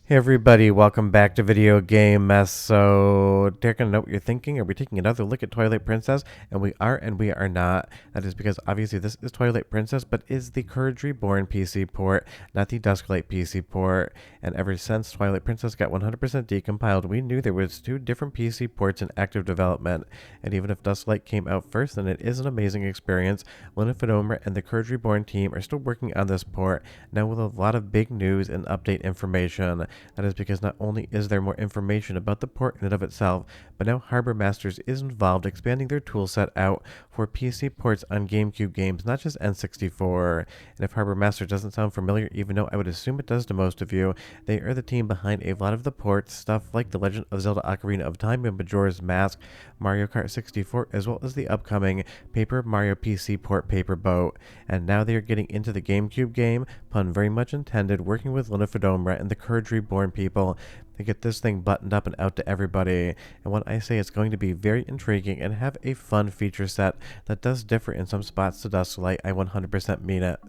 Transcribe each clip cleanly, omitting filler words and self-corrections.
Hey everybody, welcome back to Video Game Mess. So, Derek, I know what you're thinking. Are we taking another look at Twilight Princess? And we are and we are not. That is because obviously this is Twilight Princess, but is the Courage Reborn PC port, not the Dusklight PC port. And ever since Twilight Princess got 100% decompiled, we knew there was two different PC ports in active development. And even if Dusklight came out first, then it is an amazing experience. Linda and the Courage Reborn team are still working on this port, now with a lot of big news and update information. That is because not only is there more information about the port in and of itself, but now Harbour Masters is involved expanding their toolset out for PC ports on GameCube games, not just N64. And if Harbour Masters doesn't sound familiar, even though I would assume it does to most of you, they are the team behind a lot of the ports, stuff like The Legend of Zelda Ocarina of Time and Majora's Mask, Mario Kart 64, as well as the upcoming Paper Mario PC port Paper Boat. And now they are getting into the GameCube game, pun very much intended, working with Linda and the Courage Reborn people to get this thing buttoned up and out to everybody. And when I say it's going to be very intriguing and have a fun feature set that does differ in some spots to Dusklight, I 100% mean it.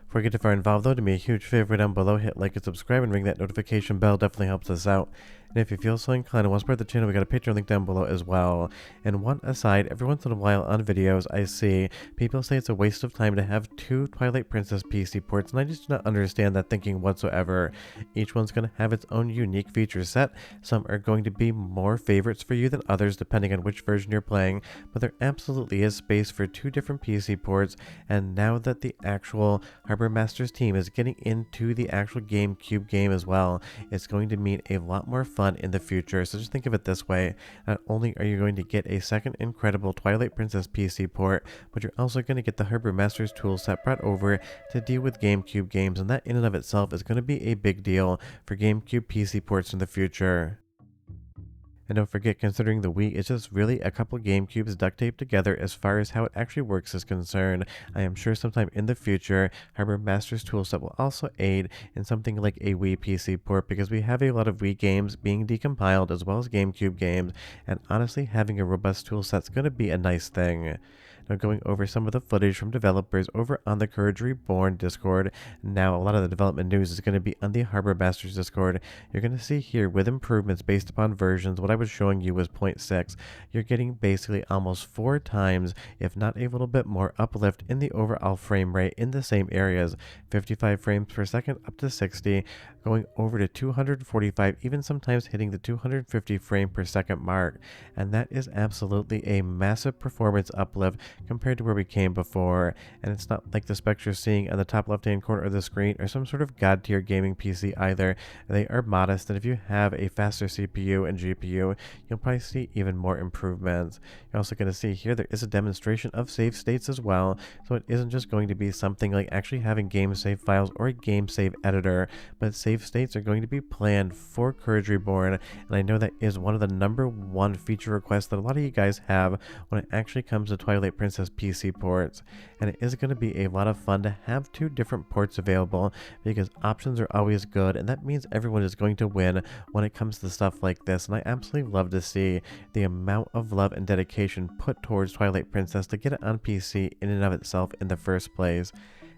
Before we get too far involved though, do me a huge favor down below, hit like and subscribe and ring that notification bell, definitely helps us out. And if you feel so inclined and want to support the channel, we got a Patreon link down below as well. And one aside, every once in a while on videos I see people say it's a waste of time to have two Twilight Princess PC ports, and I just do not understand that thinking whatsoever. Each one's going to have its own unique feature set. Some are going to be more favorites for you than others depending on which version you're playing, but there absolutely is space for two different PC ports. And now that the actual Harbour Masters team is getting into the actual GameCube game as well, it's going to mean a lot more fun in the future. So just think of it this way: not only are you going to get a second incredible Twilight Princess PC port, but you're also going to get the Harbour Masters toolset brought over to deal with GameCube games, and that in and of itself is going to be a big deal for GameCube PC ports in the future. And don't forget, considering the Wii is just really a couple GameCubes duct taped together as far as how it actually works is concerned, I am sure sometime in the future, Harbour Masters toolset will also aid in something like a Wii PC port, because we have a lot of Wii games being decompiled as well as GameCube games, and honestly, having a robust toolset is going to be a nice thing. Now, going over some of the footage from developers over on the Courage Reborn Discord. Now, a lot of the development news is going to be on the Harbour Masters Discord. You're going to see here, with improvements based upon versions, what I was showing you was 0.6. You're getting basically almost 4 times, if not a little bit more, uplift in the overall frame rate in the same areas. 55 frames per second up to 60, going over to 245, even sometimes hitting the 250 frame per second mark. And that is absolutely a massive performance uplift compared to where we came before. And it's not like the specs you're seeing on the top left hand corner of the screen are some sort of god tier gaming PC either. They are modest, and if you have a faster CPU and GPU, you'll probably see even more improvements. You're also going to see here there is a demonstration of save states as well, so it isn't just going to be something like actually having game save files or a game save editor, but save states are going to be planned for Courage Reborn. And I know that is one of the #1 feature requests that a lot of you guys have when it actually comes to Twilight Princess PC ports. And it is going to be a lot of fun to have two different ports available, because options are always good, and that means everyone is going to win when it comes to stuff like this. And I absolutely love to see the amount of love and dedication put towards Twilight Princess to get it on PC in and of itself in the first place.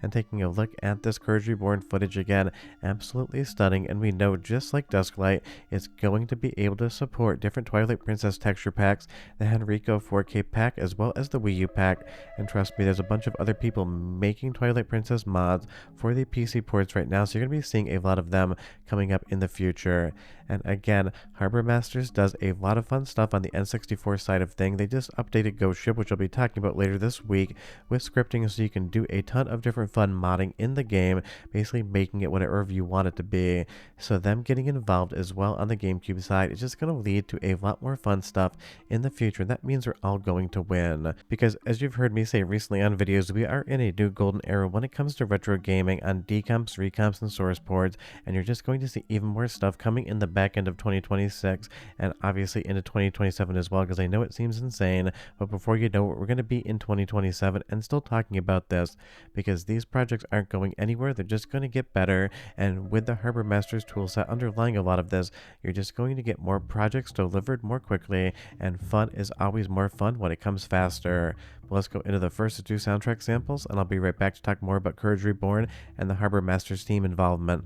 And taking a look at this Courage Reborn footage again, absolutely stunning, and we know, just like Dusklight, it's going to be able to support different Twilight Princess texture packs, the Henrico 4K pack, as well as the Wii U pack. And trust me, there's a bunch of other people making Twilight Princess mods for the PC ports right now, so you're going to be seeing a lot of them coming up in the future. And again, Harbour Masters does a lot of fun stuff on the N64 side of thing. They just updated Ghost Ship, which I'll be talking about later this week, with scripting, so you can do a ton of different fun modding in the game, basically making it whatever you want it to be. So them getting involved as well on the GameCube side is just going to lead to a lot more fun stuff in the future. That means we're all going to win, because as you've heard me say recently on videos, we are in a new golden era when it comes to retro gaming on decomps, recomps, and source ports, and you're just going to see even more stuff coming in the back end of 2026, and obviously into 2027 as well, because I know it seems insane, but before you know it, we're going to be in 2027 and still talking about this, because these projects aren't going anywhere. They're just going to get better, and with the Harbour Masters toolset underlying a lot of this, you're just going to get more projects delivered more quickly, and fun is always more fun when it comes faster. But let's go into the first of 2 soundtrack samples, and I'll be right back to talk more about Courage Reborn and the Harbour Masters team involvement.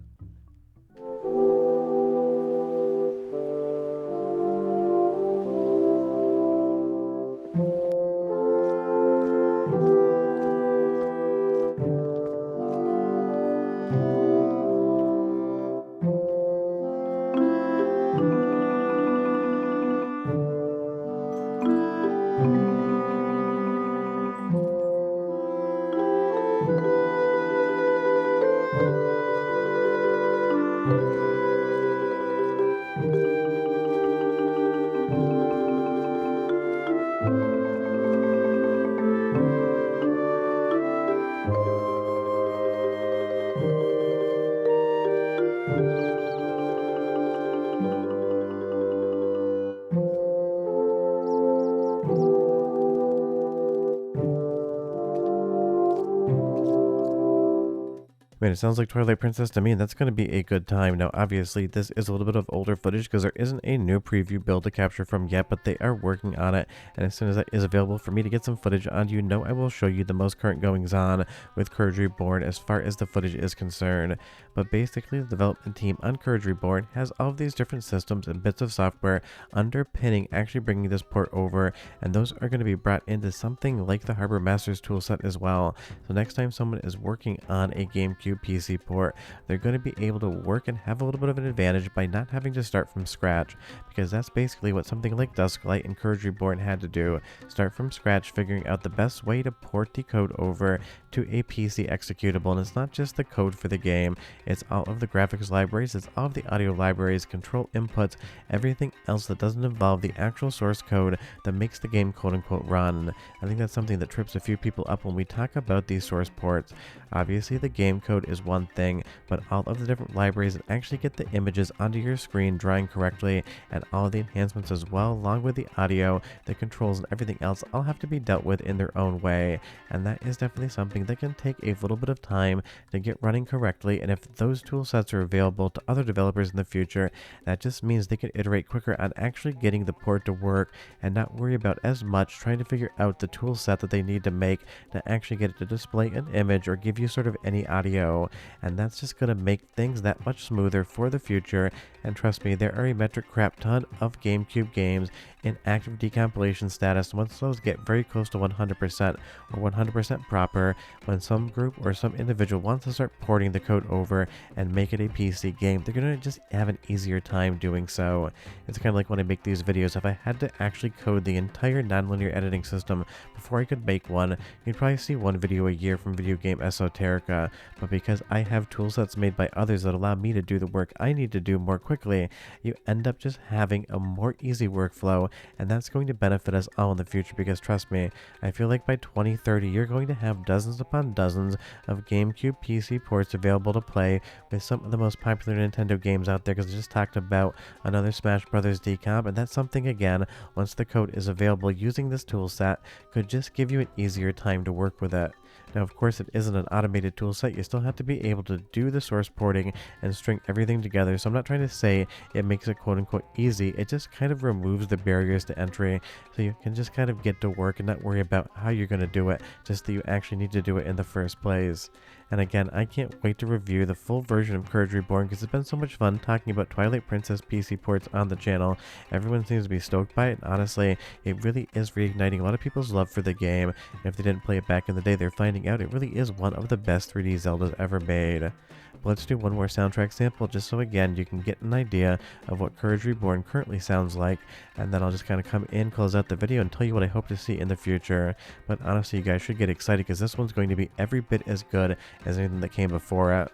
Man, it sounds like Twilight Princess to me, and that's going to be a good time. Now, obviously, this is a little bit of older footage because there isn't a new preview build to capture from yet, but they are working on it. And as soon as that is available for me to get some footage on, you know I will show you the most current goings-on with Courage Reborn as far as the footage is concerned. But basically, the development team on Courage Reborn has all of these different systems and bits of software underpinning actually bringing this port over, and those are going to be brought into something like the Harbour Masters toolset as well. So next time someone is working on a GameCube PC port, they're going to be able to work and have a little bit of an advantage by not having to start from scratch, because that's basically what something like Dusklight and Courage Reborn had to do. Start from scratch, figuring out the best way to port the code over to a PC executable. And it's not just the code for the game, it's all of the graphics libraries, it's all of the audio libraries, control inputs, everything else that doesn't involve the actual source code that makes the game quote-unquote run. I think that's something that trips a few people up when we talk about these source ports. Obviously the game code is one thing, but all of the different libraries that actually get the images onto your screen drawing correctly, and all of the enhancements as well, along with the audio, the controls, and everything else, all have to be dealt with in their own way. And that is definitely something that can take a little bit of time to get running correctly. And if those tool sets are available to other developers in the future, that just means they can iterate quicker on actually getting the port to work and not worry about as much trying to figure out the tool set that they need to make to actually get it to display an image or give you sort of any audio. And that's just going to make things that much smoother for the future. And trust me, there are a metric crap ton of GameCube games in active decompilation status. Once those get very close to 100% or 100% proper, when some group or some individual wants to start porting the code over and make it a PC game, they're going to just have an easier time doing so. It's kind of like when I make these videos, if I had to actually code the entire nonlinear editing system before I could make one, you'd probably see one video a year from Video Game Esoterica. But because I have toolsets made by others that allow me to do the work I need to do more quickly, you end up just having a more easy workflow, and that's going to benefit us all in the future, because trust me, I feel like by 2030 you're going to have dozens upon dozens of GameCube PC ports available to play with some of the most popular Nintendo games out there, because I just talked about another Smash Brothers decomp, and that's something, again, once the code is available using this tool set, could just give you an easier time to work with it. Now, of course, it isn't an automated toolset. You still have to be able to do the source porting and string everything together. So I'm not trying to say it makes it quote-unquote easy. It just kind of removes the barriers to entry, so you can just kind of get to work and not worry about how you're going to do it, just that you actually need to do it in the first place. And again, I can't wait to review the full version of Courage Reborn, because it's been so much fun talking about Twilight Princess PC ports on the channel. Everyone seems to be stoked by it, and honestly, it really is reigniting a lot of people's love for the game. And if they didn't play it back in the day, they're finding out it really is one of the best 3D Zeldas ever made. But let's do one more soundtrack sample, just so again you can get an idea of what Courage Reborn currently sounds like, and then I'll just kind of come in, close out the video, and tell you what I hope to see in the future. But honestly, you guys should get excited, because this one's going to be every bit as good as anything that came before it.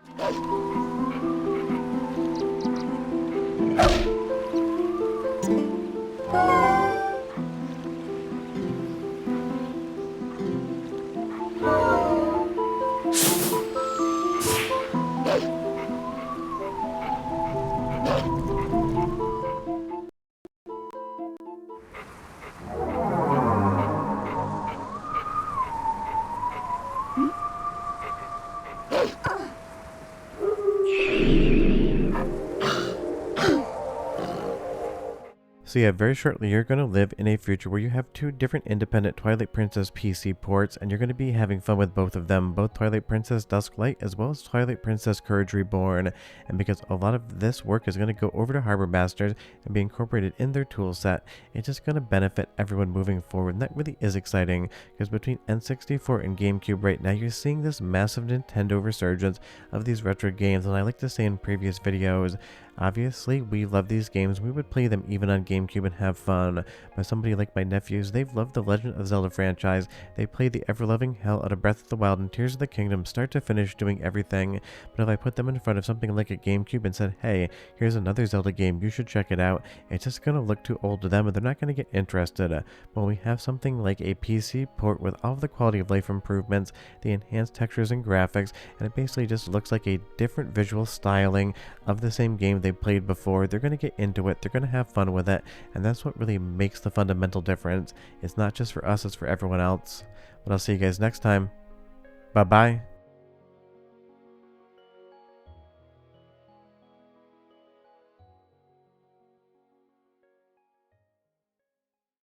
So yeah, very shortly you're going to live in a future where you have two different independent Twilight Princess PC ports, and you're going to be having fun with both of them, both Twilight Princess Dusklight as well as Twilight Princess Courage Reborn. And because a lot of this work is going to go over to Harbour Masters and be incorporated in their tool set, it's just going to benefit everyone moving forward. And that really is exciting, because between N64 and GameCube right now, you're seeing this massive Nintendo resurgence of these retro games. And I like to say in previous videos, Obviously, we love these games. We would play them even on GameCube and have fun. But somebody like my nephews, they've loved the Legend of Zelda franchise. They played the ever-loving hell out of Breath of the Wild and Tears of the Kingdom, start to finish, doing everything. But if I put them in front of something like a GameCube and said, hey, here's another Zelda game, you should check it out, it's just going to look too old to them and they're not going to get interested. But when we have something like a PC port with all of the quality of life improvements, the enhanced textures and graphics, and it basically just looks like a different visual styling of the same game they played before, they're going to get into it, they're going to have fun with it, and that's what really makes the fundamental difference. It's not just for us, it's for everyone else. But I'll see you guys next time. Bye bye.